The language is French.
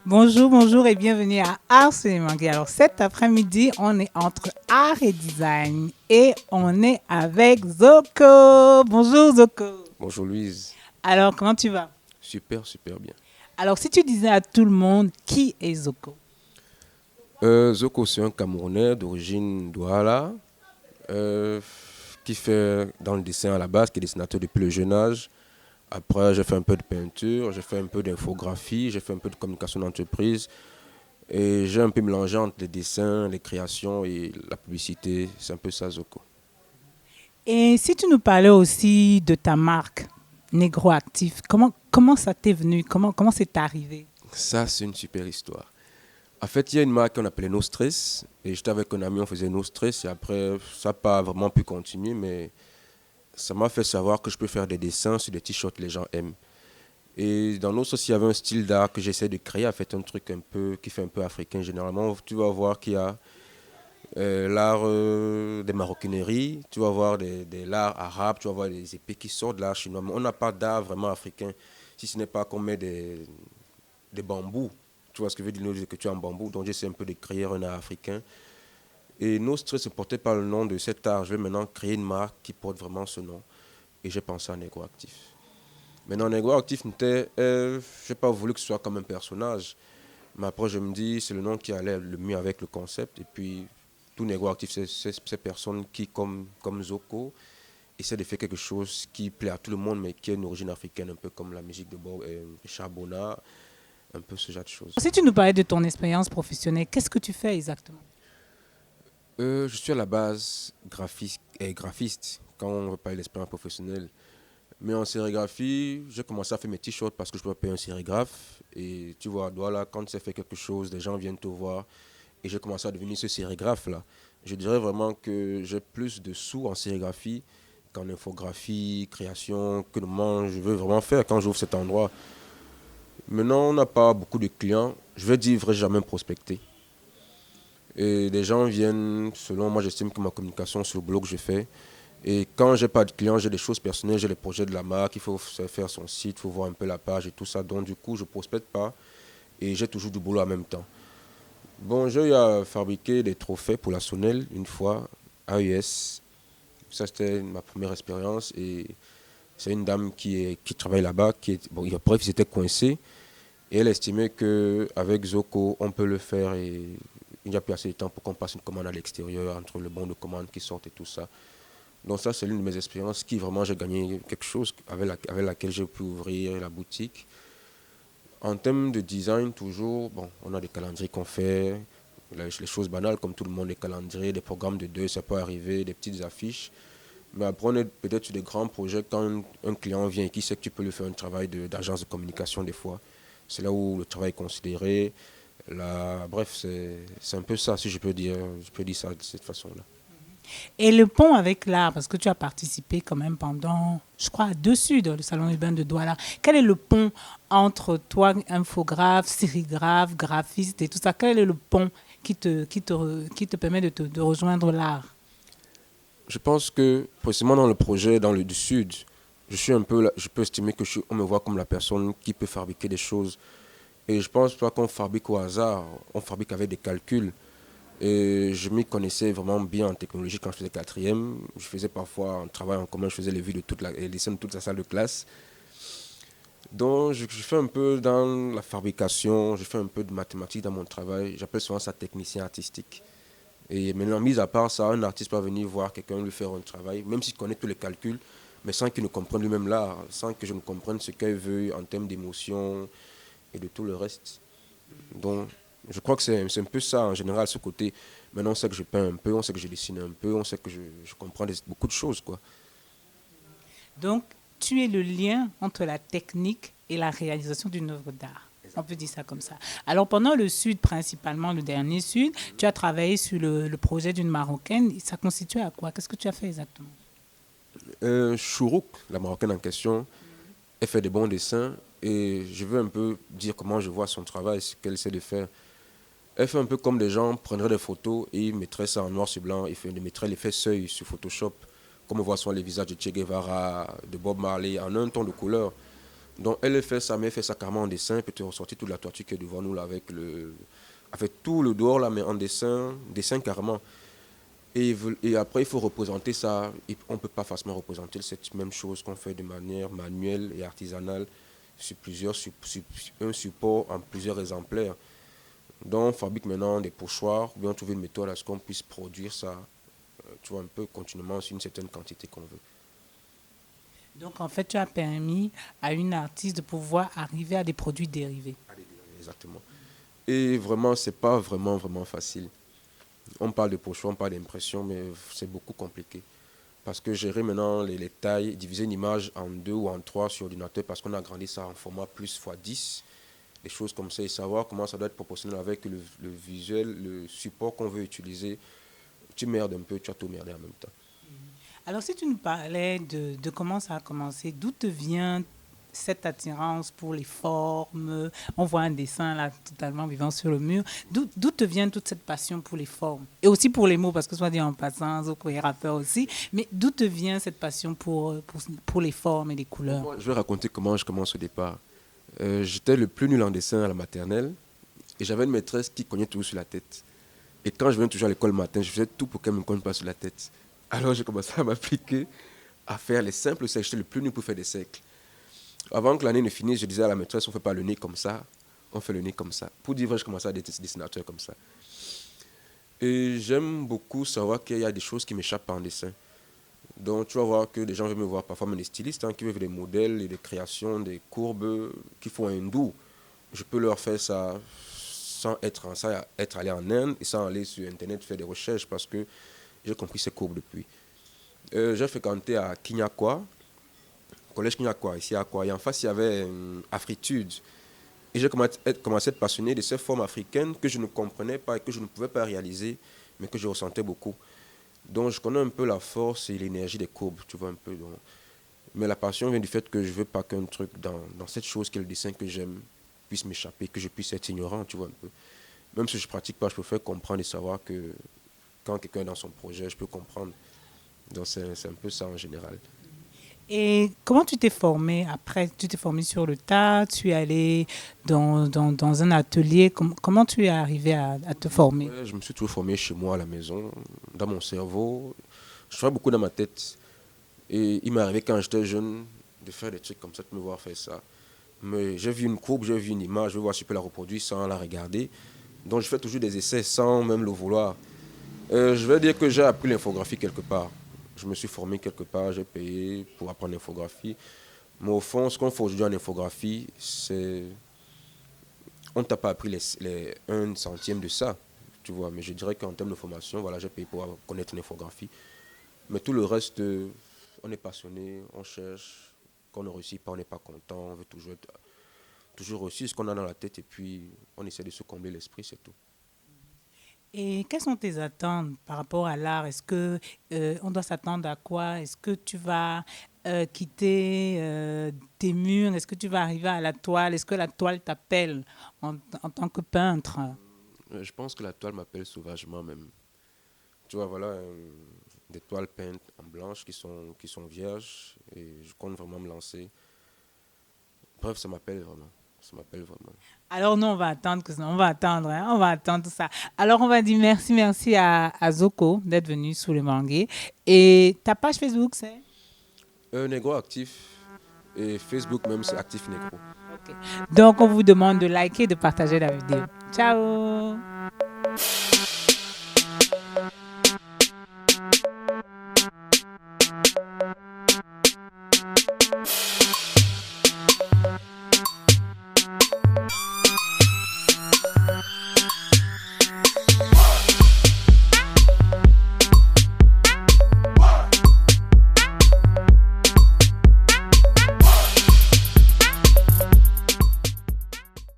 Bonjour, bonjour et bienvenue à Art Mangue. Alors cet après-midi, on est entre art et design et on est avec Zoko. Bonjour Zoko. Bonjour Louise, Alors comment tu vas? super, super bien. Alors si tu disais à tout le monde qui est Zoko? Zoko, c'est un Camerounais d'origine Douala euh, qui fait dans le dessin à la base, qui est dessinateur depuis le jeune âge. Après, j'ai fait un peu de peinture, j'ai fait un peu d'infographie, j'ai fait un peu de communication d'entreprise et j'ai un peu mélangé entre les dessins, les créations et la publicité. C'est un peu ça, Zoko. Et si tu nous parlais aussi de ta marque Négroactif, comment ça t'est venu? Comment c'est arrivé? Ça, c'est une super histoire. En fait, il y a une marque qu'on appelait No Stress et j'étais avec un ami, on faisait No Stress et après, ça n'a pas vraiment pu continuer, mais ça m'a fait savoir que je peux faire des dessins sur des t-shirts que les gens aiment. Et dans l'autre aussi, il y avait un style d'art que j'essaie de créer, en fait, un truc un peu qui fait un peu africain. Généralement, tu vas voir qu'il y a l'art des maroquineries, tu vas voir l'art arabe, tu vas voir des épées qui sortent de l'art chinois. Mais on n'a pas d'art vraiment africain, si ce n'est pas qu'on met des bambous. Tu vois ce que veut dire que tu as un bambou. Donc j'essaie un peu de créer un art africain. Et Nostre se portait par le nom de cet art. Je vais maintenant créer une marque qui porte vraiment ce nom. Et j'ai pensé à Negro Actif. Maintenant, Negro Actif, je n'ai pas voulu que ce soit comme un personnage. Mais après, je me dis, c'est le nom qui allait le mieux avec le concept. Et puis, tout Negro Actif, c'est ces personnes qui, comme Zoko, essaient de faire quelque chose qui plaît à tout le monde, mais qui a une origine africaine, un peu comme la musique de Bob, Richard Bona, un peu ce genre de choses. Si tu nous parlais de ton expérience professionnelle, qu'est-ce que tu fais exactement? Je suis à la base graphiste, quand on parle d'expérience professionnelle. Mais en sérigraphie, j'ai commencé à faire mes t-shirts parce que je peux pas payer un sérigraphe. Et tu vois, voilà, quand tu sais faire quelque chose, les gens viennent te voir. Et j'ai commencé à devenir ce sérigraphe-là. Je dirais vraiment que j'ai plus de sous en sérigraphie qu'en infographie, création, que moi je veux vraiment faire quand j'ouvre cet endroit. Maintenant, on n'a pas beaucoup de clients. Je vais dire vrai, j'ai jamais prospecté. Et les gens viennent, selon moi, j'estime que ma communication sur le blog que je fais. Et quand j'ai pas de clients, j'ai des choses personnelles, j'ai les projets de la marque, il faut faire son site, il faut voir un peu la page et tout ça. Donc du coup, je ne prospecte pas et j'ai toujours du boulot en même temps. Bon, j'ai eu à fabriquer des trophées pour la Sonnelle une fois, AES. Ça, c'était ma première expérience. Et c'est une dame qui travaille là-bas, bon, bref, ils étaient coincés. Et elle estimait qu'avec Zoko, on peut le faire et il n'y a plus assez de temps pour qu'on passe une commande à l'extérieur, entre le bon de commande qui sort et tout ça. Donc ça, c'est l'une de mes expériences qui vraiment j'ai gagné quelque chose avec laquelle j'ai pu ouvrir la boutique. En termes de design, toujours, bon, on a des calendriers qu'on fait, les choses banales comme tout le monde, les calendriers, des programmes de deuil, ça peut arriver, des petites affiches. Mais après, on est peut-être sur des grands projets quand un client vient et qui sait que tu peux lui faire un travail d'agence de communication des fois. C'est là où le travail est considéré. Là, bref, c'est un peu ça, si je peux dire ça de cette façon-là. Et le pont avec l'art, parce que tu as participé quand même pendant, je crois, à deux Sud, le salon urbain de Douala. Quel est le pont entre toi, infographe, sérigraphe, graphiste et tout ça? Quel est le pont qui te permet de rejoindre l'art? Je pense que, précisément dans le projet, dans le du Sud, je suis un peu, je peux estimer que on me voit comme la personne qui peut fabriquer des choses. Et je pense pas qu'on fabrique au hasard, on fabrique avec des calculs. Et je m'y connaissais vraiment bien en technologie quand je faisais quatrième. Je faisais parfois un travail en commun, je faisais les vues de les dessins de toute la salle de classe. Donc je fais un peu dans la fabrication, je fais un peu de mathématiques dans mon travail. J'appelle souvent ça technicien artistique. Et maintenant, mis à part ça, un artiste peut venir voir quelqu'un lui faire un travail, même s'il connaît tous les calculs, mais sans qu'il ne comprenne lui-même l'art, sans que je ne comprenne ce qu'il veut en termes d'émotion et de tout le reste. Donc, je crois que c'est un peu ça en général, ce côté. Maintenant, on sait que je peins un peu, on sait que je dessine un peu, on sait que je comprends beaucoup de choses, quoi. Donc, tu es le lien entre la technique et la réalisation d'une œuvre d'art. On peut dire ça comme ça. Alors, pendant le Sud, principalement le dernier Sud, tu as travaillé sur le projet d'une Marocaine. Ça constituait à quoi? Qu'est-ce que tu as fait exactement? Chourouk, la Marocaine en question, elle fait des bons dessins et je veux un peu dire comment je vois son travail, ce qu'elle essaie de faire. Elle fait un peu comme des gens prendraient des photos et ils mettraient ça en noir sur blanc, ils mettraient l'effet seuil sur Photoshop, comme on voit sur les visages de Che Guevara, de Bob Marley, en un ton de couleur. Donc elle fait ça, mais elle fait ça carrément en dessin, elle peut te ressortir toute la toiture qui est devant nous là, avec tout le dehors là, mais en dessin carrément. Et après, il faut représenter ça. On ne peut pas facilement représenter cette même chose qu'on fait de manière manuelle et artisanale sur un support en plusieurs exemplaires. Donc, on fabrique maintenant des pochoirs, ou bien on trouve une méthode à ce qu'on puisse produire ça, tu vois, un peu continuellement sur une certaine quantité qu'on veut. Donc, en fait, tu as permis à une artiste de pouvoir arriver à des produits dérivés. Exactement. Et vraiment, c'est pas vraiment facile. On parle de pochoir, on parle d'impression, mais c'est beaucoup compliqué. Parce que gérer maintenant les tailles, diviser une image en 2 ou en 3 sur ordinateur, parce qu'on a agrandi ça en format plus x 10, des choses comme ça, et savoir comment ça doit être proportionnel avec le visuel, le support qu'on veut utiliser. Tu merdes un peu, tu as tout merdé en même temps. Alors, si tu nous parlais de comment ça a commencé, d'où te vient cette attirance pour les formes? On voit un dessin là totalement vivant sur le mur. D'où te vient toute cette passion pour les formes? Et aussi pour les mots, parce que soit dit en passant, Zoko est rappeur aussi. Mais d'où te vient cette passion pour les formes et les couleurs? Moi, je vais raconter comment je commence au départ. J'étais le plus nul en dessin à la maternelle et j'avais une maîtresse qui cognait toujours sur la tête. Et quand je venais toujours à l'école le matin, je faisais tout pour qu'elle ne me cogne pas sur la tête. Alors j'ai commencé à m'appliquer à faire les simples cercles. J'étais le plus nul pour faire des cercles. Avant que l'année ne finisse, je disais à la maîtresse, on ne fait pas le nez comme ça, on fait le nez comme ça. Pour dire vrai, je commençais à être dessinateur comme ça. Et j'aime beaucoup savoir qu'il y a des choses qui m'échappent en dessin. Donc tu vas voir que des gens veulent me voir, parfois même des stylistes, qui veulent des modèles et des créations, des courbes, qui font un doux. Je peux leur faire ça sans être allé en Inde et sans aller sur Internet faire des recherches parce que j'ai compris ces courbes depuis. J'ai fréquenté à Kinyakwa, collège Kinyakwa, ici à Akwa. Et en face, il y avait Afritude. Et j'ai commencé à être passionné de ces formes africaines que je ne comprenais pas et que je ne pouvais pas réaliser, mais que je ressentais beaucoup. Donc, je connais un peu la force et l'énergie des courbes, tu vois un peu. Donc. Mais la passion vient du fait que je ne veux pas qu'un truc dans cette chose qui est le dessin que j'aime puisse m'échapper, que je puisse être ignorant, tu vois un peu. Même si je ne pratique pas, je préfère comprendre et savoir que quand quelqu'un est dans son projet, je peux comprendre. Donc, c'est un peu ça en général. Et comment tu t'es formé après? Tu t'es formé sur le tas? Tu es allé dans un atelier? Comment tu es arrivé à te former? Ouais, je me suis toujours formé chez moi à la maison, dans mon cerveau. Je travaille beaucoup dans ma tête. Et il m'est arrivé quand j'étais jeune de faire des trucs comme ça, de me voir faire ça. Mais j'ai vu une courbe, j'ai vu une image, je veux voir si je peux la reproduire sans la regarder. Donc je fais toujours des essais sans même le vouloir. Je vais dire que j'ai appris l'infographie quelque part. Je me suis formé quelque part, j'ai payé pour apprendre l'infographie. Mais au fond, ce qu'on fait aujourd'hui en infographie, c'est... On ne t'a pas appris les 1 centième de ça, tu vois. Mais je dirais qu'en termes de formation, voilà, j'ai payé pour connaître l'infographie. Mais tout le reste, on est passionné, on cherche. Quand on ne réussit pas, on n'est pas content, on veut toujours réussir ce qu'on a dans la tête et puis on essaie de se combler l'esprit, c'est tout. Et quelles sont tes attentes par rapport à l'art? Est-ce que on doit s'attendre à quoi? Est-ce que tu vas quitter tes murs? Est-ce que tu vas arriver à la toile? Est-ce que la toile t'appelle en tant que peintre? Je pense que la toile m'appelle sauvagement même. Tu vois, voilà, des toiles peintes en blanche qui sont vierges et je compte vraiment me lancer. Bref, ça m'appelle vraiment. Ça m'appelle vraiment. Alors non, on va attendre que ça. On va attendre, hein, on va attendre tout ça. Alors on va dire merci à Zoko d'être venu sous le manguier. Et ta page Facebook, c'est? Négro actif et Facebook même, c'est actif négro. Ok. Donc on vous demande de liker et de partager la vidéo. Ciao!